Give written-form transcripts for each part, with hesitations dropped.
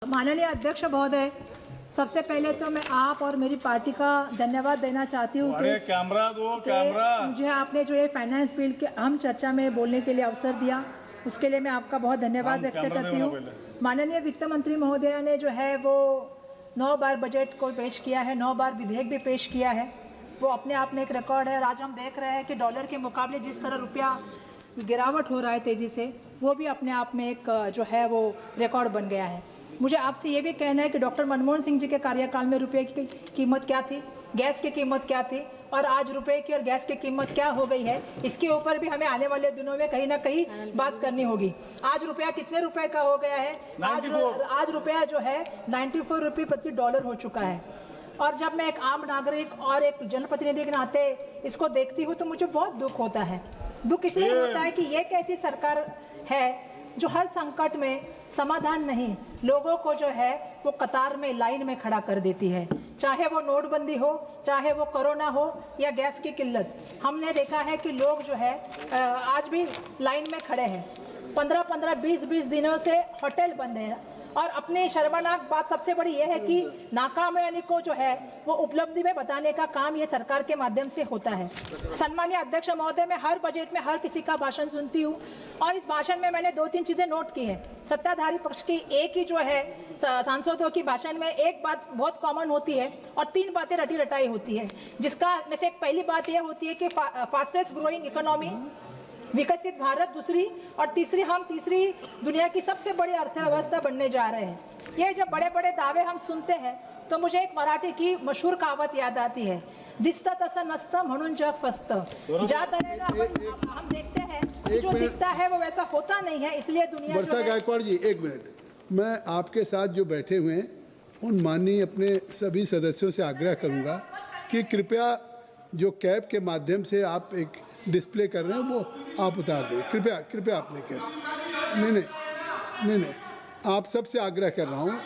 माननीय अध्यक्ष महोदय, सबसे पहले तो मैं आप और मेरी पार्टी का धन्यवाद देना चाहती हूँ कि मुझे आपने जो ये फाइनेंस बिल के अहम चर्चा में बोलने के लिए अवसर दिया, उसके लिए मैं आपका बहुत धन्यवाद व्यक्त करती हूँ। माननीय वित्त मंत्री महोदय ने जो है वो 9 बार बजट को पेश किया है, 9 बार विधेयक भी पेश किया है, वो अपने आप में एक रिकॉर्ड है। आज हम देख रहे हैं कि डॉलर के मुकाबले जिस तरह रुपया गिरावट हो रहा है तेजी से, वो भी अपने आप में एक जो है वो रिकॉर्ड बन गया है। मुझे आपसे ये भी कहना है कि डॉक्टर मनमोहन सिंह जी के कार्यकाल में रुपये की कीमत क्या थी, गैस की कीमत क्या थी, और आज रुपए की और गैस की कीमत क्या हो गई है, इसके ऊपर भी हमें आने वाले दिनों में कहीं ना कहीं बात करनी होगी। आज रुपया कितने रुपए का हो गया है? आज रुपया जो है 94 रुपये प्रति डॉलर हो चुका है। और जब मैं एक आम नागरिक और एक जनप्रतिनिधि के नाते इसको देखती हूँ तो मुझे बहुत दुख होता है। दुख इसलिए होता है कि ये कैसी सरकार है जो हर संकट में समाधान नहीं, लोगों को जो है वो कतार में लाइन में खड़ा कर देती है। चाहे वो नोटबंदी हो, चाहे वो कोरोना हो या गैस की किल्लत, हमने देखा है कि लोग जो है आज भी लाइन में खड़े हैं। 15-15, 20-20 दिनों से होटल बंद है। और अपनी शर्मनाक बात सबसे बड़ी यह है कि नाकामयाबी को जो है वो उपलब्धि में बताने का काम ये सरकार के माध्यम से होता है। सम्मानीय अध्यक्ष महोदय, मैं हर बजट में हर किसी का भाषण सुनती हूँ और इस भाषण में मैंने 2-3 चीजें नोट की हैं। सत्ताधारी पक्ष की एक ही जो है सांसदों की भाषण में एक बात बहुत कॉमन होती है और 3 बातें रटी रटाई होती है, जिसका में से एक पहली बात यह होती है कि फास्टेस्ट ग्रोइंग इकोनॉमी, विकसित भारत दूसरी, और तीसरी दुनिया की सबसे बड़ी अर्थव्यवस्था बनने जा रहे हैं। ये जब बड़े बड़े दावे हम सुनते हैं तो मुझे एक मराठी की मशहूर कहावत याद आती है, दिसतं तसं नसतं म्हणून जग फसतं। ज्या तऱ्हेने हम देखते हैं जो दिखता है वो वैसा होता नहीं है, इसलिए दुनिया। वर्षा गायकवाड़ जी, 1 मिनट। मैं आपके साथ जो बैठे हुए हैं उन माननीय अपने सभी सदस्यों से आग्रह करूंगा कि कृपया जो कैब के माध्यम से आप एक डिस्प्ले कर रहे हैं वो आप उतार दें, कृपया आप लेकर। नहीं, आप सबसे आग्रह कर रहा हूँ।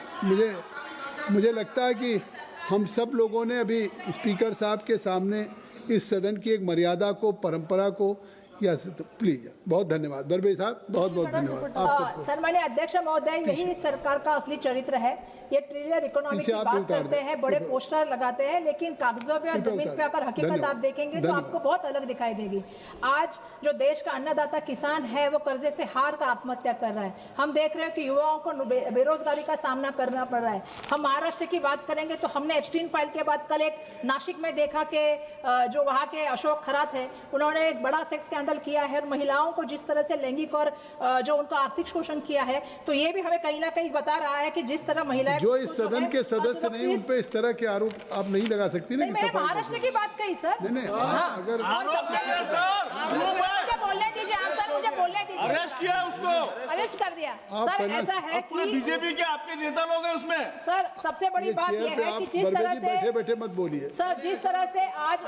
मुझे लगता है कि हम सब लोगों ने अभी स्पीकर साहब के सामने इस सदन की एक मर्यादा को, परंपरा को, या प्लीज, बहुत धन्यवाद। दरबार साहब, बहुत बहुत धन्यवाद आप सबको। सम्मानीय अध्यक्ष महोदय, यही सरकार का असली चरित्र है। ये ट्रिलियन इकोनॉमी की बात करते हैं, बड़े पोस्टर लगाते हैं, लेकिन कागजों पे और जमीन पे अगर हकीकत आप देखेंगे तो आपको बहुत अलग दिखाई देगी। आज जो देश का अन्नदाता किसान है वो कर्जे से हार कर आत्महत्या कर रहा है। हम देख रहे हैं कि युवाओं को बेरोजगारी का सामना करना पड़ रहा है। हम महाराष्ट्र की बात करेंगे तो हमने एप्स्टीन फाइल के बाद कल एक नासिक में देखा कि जो वहाँ के अशोक खरात है, उन्होंने एक बड़ा सेक्स स्कैंडल किया है और महिलाओं को जिस तरह से लैंगिक और जो उनका आर्थिक शोषण किया है, तो ये भी हमें कहीं ना कहीं बता रहा है कि जिस तरह महिलाएं जो इस सदन के सदस्य नहीं, उन पे इस तरह के आरोप आप नहीं लगा सकती ना। मैंने महाराष्ट्र की बात कही सर। नहीं, अगर बोलने दीजिए आप सर, मुझे बोलने दीजिए। अरेस्ट किया उसको, अरेस्ट कर दिया सर। ऐसा है कि बीजेपी के आपके नेता लोग हैं उसमें। सर सबसे बड़ी बात यह है कि जिस तरह से बैठे मत बोलिए सर, जिस तरह से आज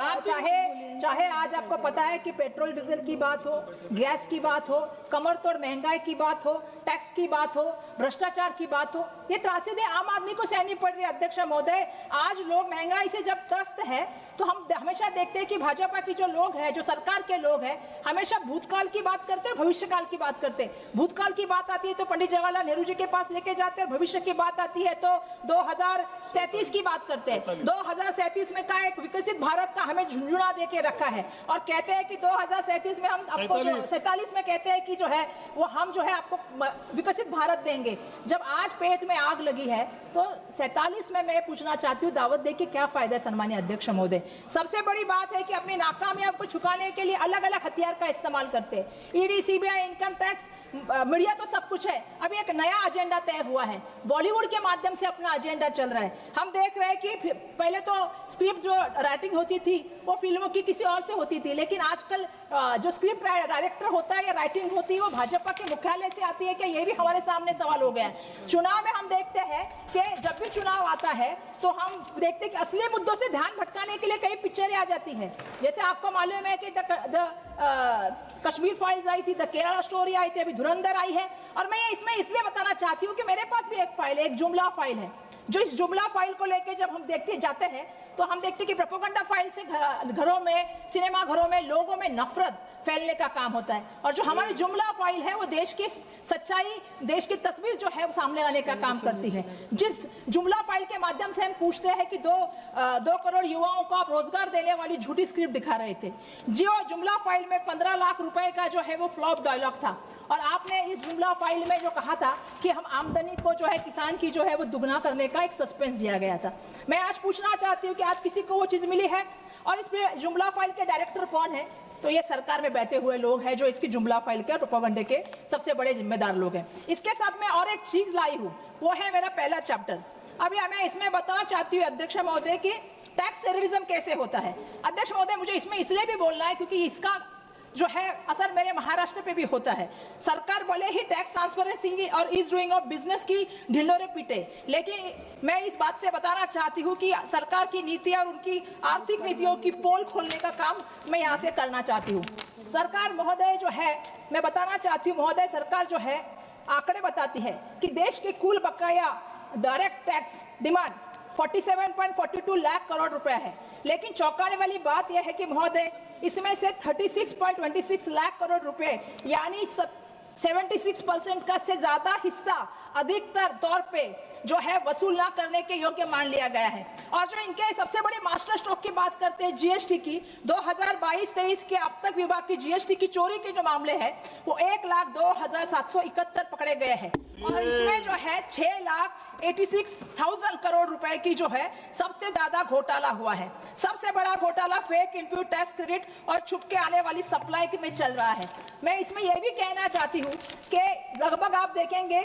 चाहे आज आपको पता है कि पेट्रोल डीजल की बात हो, गैस की बात हो, कमर तोड़ महंगाई की बात हो, टैक्स की बात हो, भ्रष्टाचार की बात हो, ये त्रासदी आम आदमी को सहनी पड़ रही है। अध्यक्ष महोदय, आज लोग महंगाई से जब त्रस्त है तो हम हमेशा देखते हैं कि भाजपा की जो लोग हैं, जो सरकार के लोग हैं, हमेशा भूतकाल की बात करते हैं, भविष्यकाल की बात करते हैं। भूतकाल की बात आती है तो पंडित जवाहरलाल नेहरू जी के पास लेके जाते हैं, भविष्य की बात आती है तो 2037 की बात करते हैं। 2037 में का एक विकसित भारत का हमें झुंझुना दे के रखा है और कहते हैं कि 2037 में हम आपको 47 में कहते हैं कि जो है वो हम जो है आपको विकसित भारत देंगे। जब आज पेट में आग लगी है तो 47 में मैं पूछना चाहती हूँ, दावत दे के क्या फायदा है? सम्मानीय अध्यक्ष महोदय, सबसे बड़ी बात है कि अपनी नाकामयाबी को छुपाने के लिए अलग अलग हथियार का इस्तेमाल करते हैं। ED, CBI, income tax, media तो सब कुछ है। अभी एक नया एजेंडा तय हुआ है, बॉलीवुड के माध्यम से अपना एजेंडा चल रहा है। हम देख रहे हैं कि पहले तो स्क्रिप्ट जो राइटिंग होती थी वो फिल्मों की किसी और से होती थी, लेकिन आजकल जो स्क्रिप्ट डायरेक्टर होता है या राइटिंग होती है वो भाजपा के मुख्यालय से आती है। कि ये भी हमारे सामने सवाल हो गया है। चुनाव में हम देखते हैं कि जब भी चुनाव आता है तो हम देखते हैं कि असली मुद्दों से ध्यान भटकाने के लिए कई पिक्चरें आ जाती हैं। जैसे आपको मालूम है कि कश्मीर फाइल्स आई थी, द केरला स्टोरी आई थी, अभी धुरंधर आई है। और मैं ये इसमें इसलिए बताना चाहती हूँ कि मेरे पास भी एक फाइल है, एक जुमला फाइल है, जो इस जुमला फाइल को लेके जब हम देखते जाते हैं तो हम देखते हैं कि प्रोपेगेंडा फाइल से घरों में, सिनेमा घरों में लोगों में नफरत फैलने का काम होता है। और जो हमारी जुमला फाइल है वो देश की सच्चाई, देश की तस्वीर जो है वो सामने लाने का काम करती है। जिस जुमला फाइल के माध्यम से हम पूछते हैं कि 2 करोड़ युवाओं को आप रोजगार देने वाली झूठी स्क्रिप्ट दिखा रहे थे, जो जुमला फाइल में 15 लाख रुपए का जो है वो फ्लॉप डायलॉग था। और आपने इस जुमला फाइल में जो कहा था कि हम आमदनी को जो है किसान की जो है वो दुगना करने का एक सस्पेंस दिया गया था। मैं आज पूछना चाहती हूँ कि आज किसी को वो चीज मिली है? और इस जुमला फाइल के डायरेक्टर कौन है? तो ये सरकार में बैठे हुए लोग हैं जो इसकी जुमला फाइल के प्रोपेगेंडे के सबसे बड़े जिम्मेदार लोग हैं। इसके साथ मैं और एक चीज लाई हूँ, वो है मेरा पहला चैप्टर। अभी मैं इसमें बताना चाहती हूँ अध्यक्ष महोदय कि टैक्स टेररिज्म कैसे होता है। अध्यक्ष महोदय, मुझे इसमें इसलिए भी बोलना है क्योंकि इसका जो है असर मेरे महाराष्ट्र पे भी होता है। सरकार भले ही टैक्स ट्रांसपेरेंसी और ईज डूइंग ऑफ बिजनेस की ढिंडोरे पीटे, लेकिन मैं इस बात से बताना चाहती हूँ कि सरकार की नीतियां और उनकी आर्थिक नीतियों की पोल खोलने का काम मैं यहाँ से करना चाहती हूँ। सरकार महोदय जो है, मैं बताना चाहती हूँ महोदय, सरकार जो है आंकड़े बताती है कि देश के कुल बकाया direct tax demand 47.42 lakh crore रुपए है। लेकिन चौंकाने वाली बात यह है कि महोदय इसमें से 36.26 लाख करोड़ रुपए यानी 76% का से ज्यादा हिस्सा अधिकतर तौर पे जो है वसूल ना करने के योग्य मान लिया गया है। और जो इनके सबसे बड़े मास्टर स्ट्रोक की बात करते हैं जीएसटी की, 2022-23 के अब तक विभाग की जीएसटी की चोरी के जो मामले हैं वो 1,02,771 पकड़े गए हैं। और इसमें जो है 6,86,000 करोड़ रुपए की जो है सबसे ज्यादा घोटाला हुआ है। सबसे बड़ा घोटाला फेक इनपुट टैक्स क्रेडिट और छुप के आने वाली सप्लाई में चल रहा है। मैं इसमें यह भी कहना चाहती हूँ कि लगभग आप देखेंगे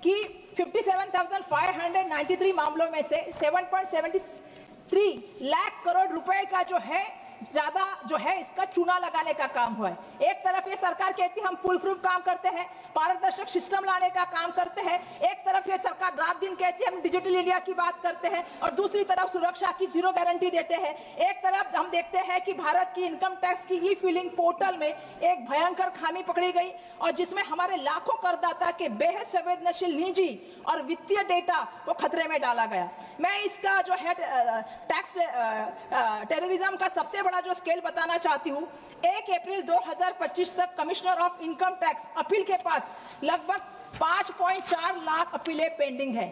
कि 57,593 मामलों में से 7.73 लाख करोड़ रुपए का जो है ज्यादा जो है इसका चूना लगाने का काम हुआ है। एक तरफ ये सरकार कहती है हम फुल प्रूफ काम करते हैं, पारदर्शक सिस्टम लाने का काम करते हैं, एक तरफ ये सरकार रात दिन कहती है हम डिजिटल इंडिया की बात करते हैं, और दूसरी तरफ सुरक्षा की जीरो गारंटी देते हैं। एक तरफ हम देखते हैं कि भारत की इनकम टैक्स की ई फिलिंग पोर्टल में एक भयंकर खामी पकड़ी गई और जिसमें हमारे लाखों करदाता के बेहद संवेदनशील निजी और वित्तीय डेटा को खतरे में डाला गया। मैं इसका जो है टैक्स टेररिज्म का सबसे बड़ा जो स्केल बताना चाहती हूँ। 1 अप्रैल 2025 तक commissioner of income tax appeal के पास लगभग 5.4 लाख अपीलें पेंडिंग है,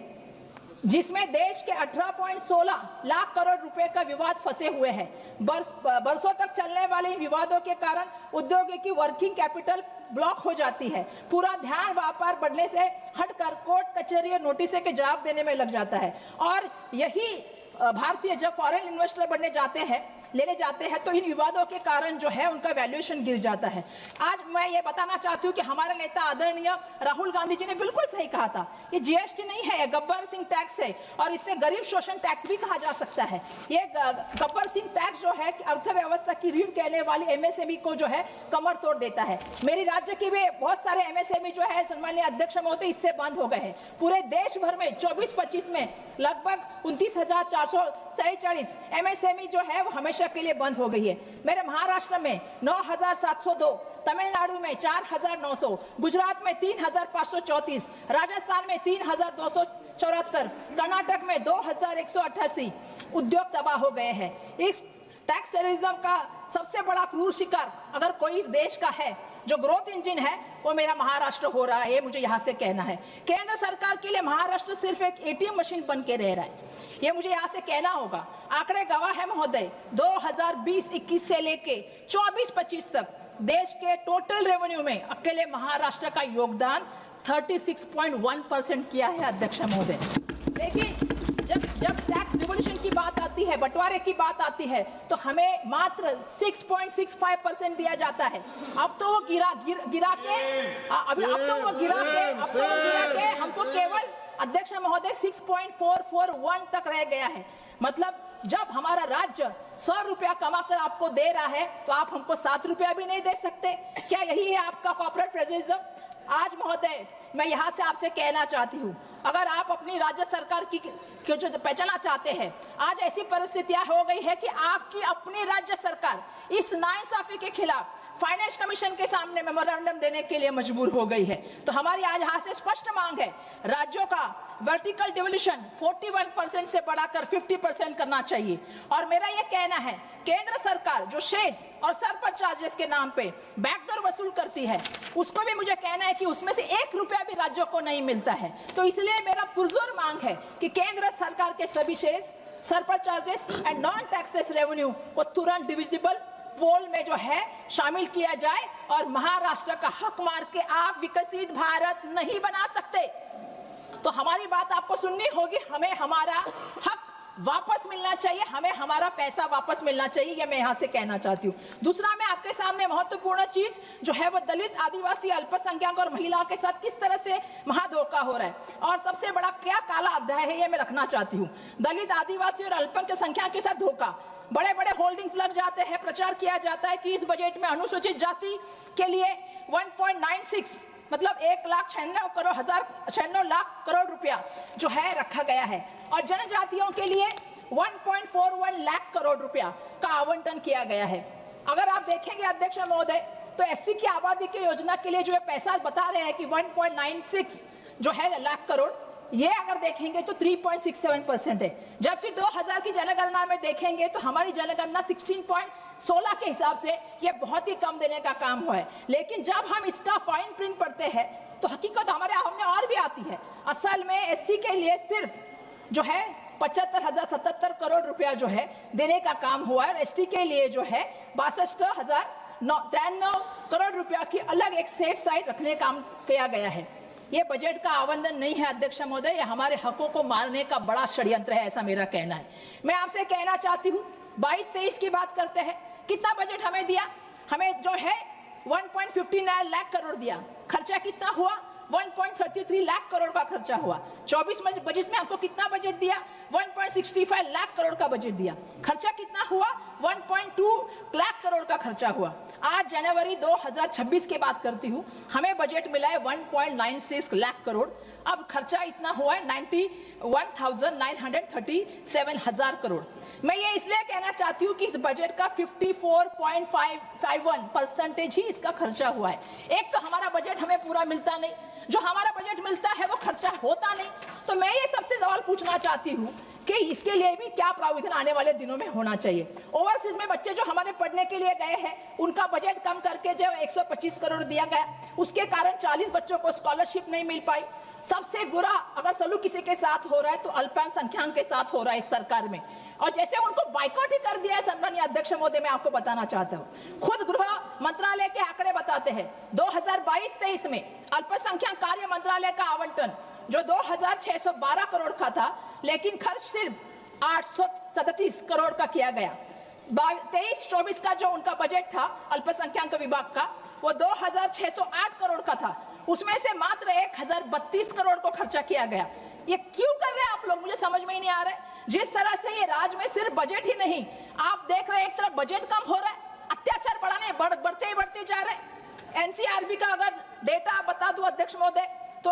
जिसमें देश के 18.16 लाख करोड़ रुपए का विवाद फंसे हुए हैं। बरसों तक चलने वाले इन विवादों के कारण उद्योगों की वर्किंग कैपिटल ब्लॉक हो जाती है। पूरा ध्यान व्यापार बढ़ने से हटकर कोर्ट कचहरी और नोटिस के जवाब देने में लग जाता है। और यही भारतीय जब फॉरेन इन्वेस्टर बनने जाते हैं, लेने जाते हैं, तो इन विवादों के कारण जो है उनका वैल्यूएशन गिर जाता है। आज मैं ये बताना चाहती हूँ कि हमारे नेता आदरणीय राहुल गांधी जी ने बिल्कुल सही कहा था, ये जीएसटी नहीं है, गब्बर सिंह टैक्स है और इससे गरीब शोषण टैक्स भी कहा जा सकता है। ये गब्बर सिंह टैक्स जो है अर्थव्यवस्था की रीढ़ कहने वाली एमएसएमई को जो है कमर तोड़ देता है। मेरी राज्य की भी बहुत सारे एमएसएमई जो है सम्माननीय अध्यक्ष महोदय इससे बंद हो गए हैं। पूरे देश भर में 24-25 में लगभग 29,447 एमएसएमई जो है वो हमेशा के लिए बंद हो गई है। मेरे महाराष्ट्र में 9,702, तमिलनाडु में 4,900, गुजरात में 3,534, राजस्थान में 3,274, कर्नाटक में 2,188 उद्योग तबाह हो गए हैं। इस टैक्स टेररिज्म का सबसे बड़ा क्रूर शिकार अगर कोई इस देश का है जो ग्रोथ इंजन है वो मेरा महाराष्ट्र हो रहा है, ये मुझे यहाँ से कहना है। केंद्र सरकार के लिए महाराष्ट्र सिर्फ एक एटीएम मशीन बन के रह रहा है, ये मुझे यहाँ से कहना होगा। आंकड़े गवाह है महोदय, 2020-21 से लेके 24-25 तक देश के टोटल रेवेन्यू में अकेले महाराष्ट्र का योगदान 36.1% किया है अध्यक्ष महोदय। लेकिन जब टैक्स रिवोल्यूशन की बात आती है, बंटवारे की बात आती है, तो हमें मात्र 6.65% दिया जाता है। अब तो वो गिरा के हमको केवल अध्यक्ष महोदय 6.441 तक रह गया है। मतलब जब हमारा राज्य 100 रुपया कमाकर आपको दे रहा है तो आप हमको 7 रुपया भी नहीं दे सकते। क्या यही है आपका कॉर्पोरेट फेडरलिज्म? आज महोदय मैं यहाँ से आपसे कहना चाहती हूँ, अगर आप अपनी राज्य सरकार की जो पहचाना चाहते हैं, आज ऐसी परिस्थितियां हो गई है कि आपकी अपनी राज्य सरकार इस नाइंसाफी के खिलाफ फाइनेंस कमीशन के सामने मेमोरेंडम देने के लिए मजबूर हो गई है। तो हमारी आज यहाँ से स्पष्ट मांग है, राज्यों का वर्टिकल डिवोल्यूशन 41% से बढ़ाकर 50% करना चाहिए। और मेरा यह कहना है, केंद्र सरकार जो शेष और सरपर चार्जेस के नाम पे बैकडोर वसूल करती है, उसको भी मुझे कहना है कि उसमें से 1 रुपया भी राज्यों को नहीं मिलता है। तो इसलिए मेरा पुरजोर मांग है कि केंद्र सरकार के सभी cess, surcharges and non taxes revenue को तुरंत डिविजिबल पोल में जो है शामिल किया जाए। और महाराष्ट्र का हक मार के आप विकसित भारत नहीं बना सकते। तो हमारी बात आपको सुननी होगी, हमें हमारा हक वापस मिलना चाहिए, हमें हमारा पैसा वापस मिलना चाहिए, ये मैं यहाँ से कहना चाहती हूँ। दूसरा, मैं आपके सामने महत्वपूर्ण चीज जो है वो दलित, आदिवासी, अल्पसंख्यक और महिला के साथ किस तरह से महाधोखा हो रहा है और सबसे बड़ा क्या काला अध्याय है, ये मैं रखना चाहती हूँ। दलित, आदिवासी और अल्पसंख्यक के साथ धोखा, बड़े बड़े होल्डिंग्स लग जाते हैं, प्रचार किया जाता है कि इस बजट में अनुसूचित जाति के लिए 1.96 मतलब 1,96,96 लाख करोड़ रुपया जो है रखा गया है और जनजातियों के लिए 1.41 लाख करोड़ रुपया का आवंटन किया गया है। अगर आप देखेंगे अध्यक्ष महोदय, तो एससी की आबादी की योजना के लिए जो पैसा बता रहे हैं कि 1.96 जो है लाख करोड़, ये अगर देखेंगे तो 3.67% है। जबकि 2000 की जनगणना में देखेंगे तो हमारी जनगणना 16.16 के हिसाब से ये बहुत ही कम देने का काम हुआ है। लेकिन जब हम इसका फाइन प्रिंट पढ़ते हैं तो हकीकत हमारे सामने और भी आती है। असल में एससी के लिए सिर्फ जो है 75,077 करोड़ रुपया जो है देने का काम हुआ है और एसटी के लिए जो है 62,093 करोड़ रुपया की अलग एक सेट साइड रखने का काम किया गया है। ये बजट का आवंटन नहीं है अध्यक्ष महोदय, ये हमारे हकों को मारने का बड़ा षड्यंत्र है, ऐसा मेरा कहना है। मैं आपसे कहना चाहती हूँ, 22-23 की बात करते हैं, कितना बजट हमें दिया? हमें जो है 1.59 लाख करोड़ दिया। खर्चा कितना हुआ? 1.33 लाख करोड़ का खर्चा हुआ। 24 बजट में आपको कितना बजट दिया? 1.65 लाख करोड़ का बजट दिया। खर्चा कितना हुआ? 1.2 लाख करोड़ का खर्चा हुआ। आज जनवरी 2026 की बात करती हूँ, हमें बजट मिला है 1.96 लाख करोड़। अब खर्चा इतना हुआ है 91,937 करोड़। मैं ये इसलिए कहना चाहती हूँ कि इस बजट का 54.51% ही इसका खर्चा हुआ है। एक तो हमारा बजट हमें पूरा मिलता नहीं, जो हमारा बजट मिलता है वो खर्चा होता नहीं। तो मैं ये सबसे सवाल पूछना चाहती हूँ कि इसके लिए भी क्या प्रावधान आने वाले दिनों में होना चाहिए। ओवरसीज में बच्चे जो हमारे पढ़ने के लिए गए हैं, उनका बजट कम करके जो 125 करोड़ दिया गया, उसके कारण 40 बच्चों को स्कॉलरशिप नहीं मिल पाई। सबसे बुरा अगर सलूक किसी के साथ हो रहा है तो अल्पसंख्यक के साथ हो रहा है इस सरकार में, और जैसे उनको बाइकआउट ही कर दिया है। सम्माननीय अध्यक्ष महोदय, मैं आपको बताना चाहता हूँ, खुद गृह मंत्रालय के आंकड़े बताते हैं 2022-23 में अल्पसंख्यक कार्य मंत्रालय का आवंटन जो 2,612 करोड़ का था, लेकिन खर्च सिर्फ 837 करोड़ का किया गया। 23-24 का जो उनका बजट था अल्पसंख्यक विभाग का, वो 2,608 करोड़ का था। उसमें से मात्र 1,032 करोड़ को खर्चा किया गया। ये क्यों कर रहे हैं आप लोग, मुझे समझ में ही नहीं आ रहा है। जिस तरह से ये राज्य में सिर्फ बजट ही नहीं, आप देख रहे हैं एक तरफ बजट कम हो रहा है, अत्याचार बढ़ते जा रहे हैं। एनसीआरबी का अगर डेटा बता दूं अध्यक्ष महोदय, तो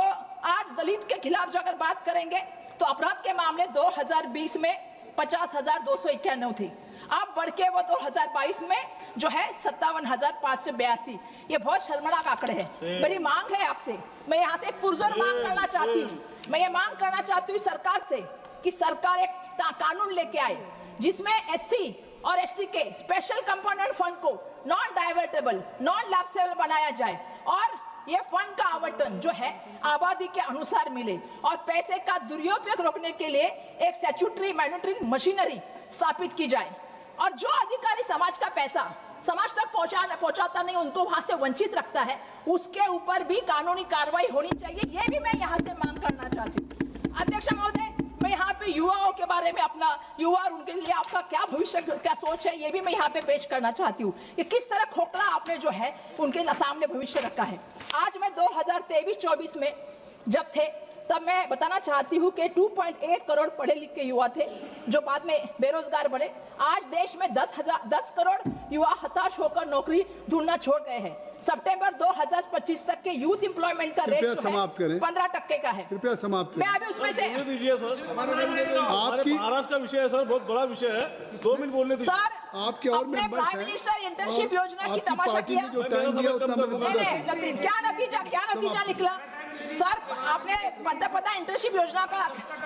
आज दलित के खिलाफ जो अगर बात करेंगे तो अपराध के मामले 2020 में 50,291 थी, अब बढ़ के वो 2022 में जो है 57,582। ये बहुत शर्मनाक आंकड़े हैं। मेरी मांग है आपसे, मैं यहाँ से एक पुरजोर मांग करना चाहती हूँ। मैं ये मांग करना चाहती हूँ सरकार से कि सरकार एक कानून लेके आए जिसमें एससी और एसटी के स्पेशल कंपोनेंट फंड को नॉन डाइवर्टेबल, नॉन लैप्सेबल बनाया जाए और ये फंड का आवंटन जो है आबादी के अनुसार मिले और पैसे का दुरुपयोग रोकने के लिए एक स्टैट्यूटरी मॉनिटरिंग मशीनरी स्थापित की जाए। और जो अधिकारी समाज का पैसा समाज तक पहुंचाता नहीं, उनको वहां से वंचित रखता है, उसके ऊपर भी कानूनी कार्रवाई होनी चाहिए। ये भी मैं यहाँ से मांग करना चाहती हूँ अध्यक्ष महोदय। मैं यहाँ पे युवाओं के बारे में, अपना युवा और उनके लिए आपका क्या भविष्य, क्या सोच है, ये भी मैं यहाँ पे पेश करना चाहती हूँ कि किस तरह खोखला आपने जो है उनके सामने भविष्य रखा है। आज मैं 2023-24 में जब थे तब मैं बताना चाहती हूँ कि 2.8 करोड़ पढ़े लिखे युवा थे जो बाद में बेरोजगार बने। आज देश में 10 करोड़ युवा हताश होकर नौकरी ढूंढना छोड़ गए हैं। सितंबर 2025 तक के यूथ एम्प्लॉयमेंट का रेट 15% का है। कृपया समाप्त करें। मैं अभी उसमें से दीजिए सर, आपकी महाराष्ट्र का विषय है सर, बहुत बड़ा विषय है, 2 मिनट बोलने दीजिए। सर आपके और अपने मेंबर्स प्राइम हैं मिनिस्टर इंटर्नशिप और योजना की आपकी तमाशा पार्टी किया। ने जो टाइम दिया उतना मैं बता सकता हूं। क्या नतीजा निकला सर? आपने पता इंटर्नशिप योजना का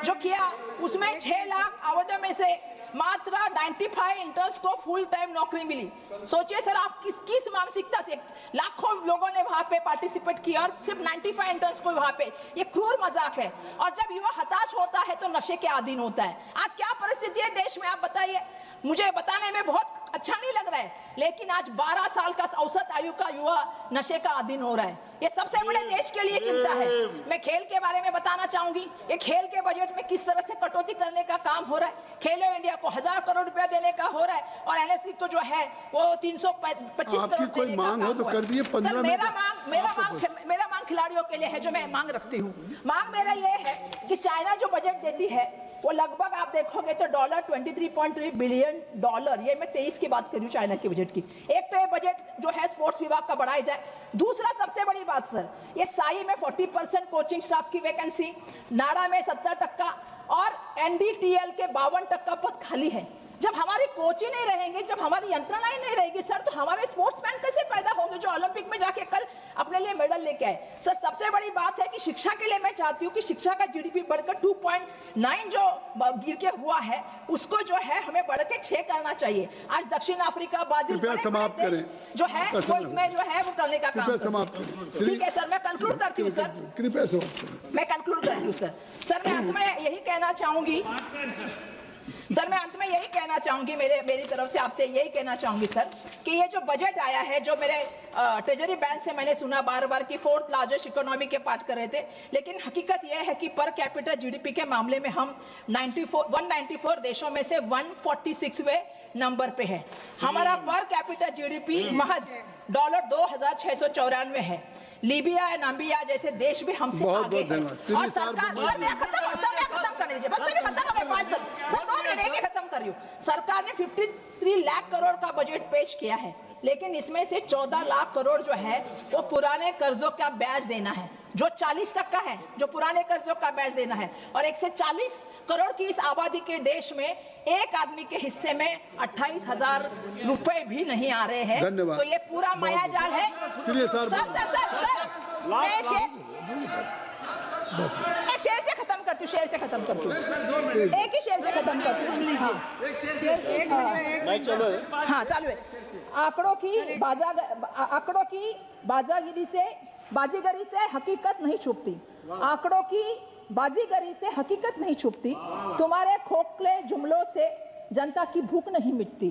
जो किया उसमें 6 लाख आवेदन में से मात्र 95 इंटर्न्स को फुल टाइम नौकरी मिली। सोचिए सर, आप किस मानसिकता से, लाखों लोगों ने वहां पे पार्टिसिपेट किया और सिर्फ 95 इंटर्न्स को वहां पे, ये क्रूर मजाक है। और जब युवा हताश होता है तो नशे के अधीन होता है। आज क्या परिस्थिति है देश में, आप बताइए। मुझे बताने में बहुत अच्छा नहीं लग रहा है, लेकिन आज 12 साल का औसत आयु का युवा नशे का अधीन हो रहा है। ये सबसे बड़े देश के लिए चिंता है। मैं खेल के बारे में बताना चाहूंगी। ये खेल के बजट में किस तरह से कटौती करने का काम हो रहा है। खेलो इंडिया को 1000 करोड़ रुपया देने का हो रहा है और एनएससी को जो है वो 325 करोड़ आपकी कोई मांग हो तो कर दिए। 15 मेरा मांग खिलाड़ियों के लिए है, जो मैं मांग रखती हूँ। मांग मेरा ये है कि चाइना जो बजट देती है वो लगभग आप देखोगे तो $23.3 बिलियन, ये मैं 23 की बात कर रही हूँ चाइना के बजट की। एक तो ये बजट जो है स्पोर्ट्स विभाग का बढ़ाया जाए। दूसरा सबसे बड़ी बात सर, ये साई में 40% कोचिंग स्टाफ की वैकेंसी, नाड़ा में 70% और एनडीटीएल के 52% पद खाली है। जब हमारी कोच ही नहीं रहेंगे, जब हमारी यंत्रणाएं नहीं रहेगी सर, तो हमारे स्पोर्ट्समैन कैसे पैदा होंगे जो ओलंपिक में जाके कल अपने लिए मेडल लेके आए। सर सबसे बड़ी बात है कि शिक्षा के लिए मैं चाहती हूँ कि शिक्षा का जीडीपी बढ़कर 2.9 जो गिर के हुआ है उसको जो है हमें बढ़ के 6 करना चाहिए। आज दक्षिण अफ्रीका, ब्राजील समाप्त करें जो है वो इसमें जो है वो करने का काम। समाप्त। ठीक है सर, मैं कंक्लूड करती हूँ सर। कृपया समाप्त। मैं कंक्लूड करती हूँ सर। सर मैं अंत में यही कहना चाहूंगी मेरी तरफ से आपसे यही कहना चाहूंगी सर कि ये जो बजट आया है, जो मेरे ट्रेजरी बैंक से मैंने सुना बार बार कि 4th लार्जेस्ट इकोनॉमी के पार्ट कर रहे थे, लेकिन हकीकत यह है कि पर कैपिटल जीडीपी के मामले में हम 194 देशों में से 146वें नंबर पे है। हमारा पर कैपिटल जीडीपी महज $2,694 है। लीबिया या नाम्बिया जैसे देश भी हमसे आगे है। और सरकार ने 53 लाख करोड़ का बजट पेश किया है, लेकिन इसमें से 14 लाख करोड़ जो है वो पुराने कर्जों का ब्याज देना है, जो 40% है, जो पुराने कर्जों का ब्याज देना है। और 140 करोड़ की इस आबादी के देश में एक आदमी के हिस्से में 28,000 रुपए भी नहीं आ रहे हैं। तो ये पूरा माया जाल है। एक शेर से खत्म करती हूँ, एक ही शेर से खत्म करती हूँ। हाँ चालू है। आंकड़ों की बाजीगरी से हकीकत नहीं छुपती। आंकड़ों की बाजीगरी से हकीकत नहीं छुपती। तुम्हारे खोखले जुमलों से जनता की भूख नहीं मिटती।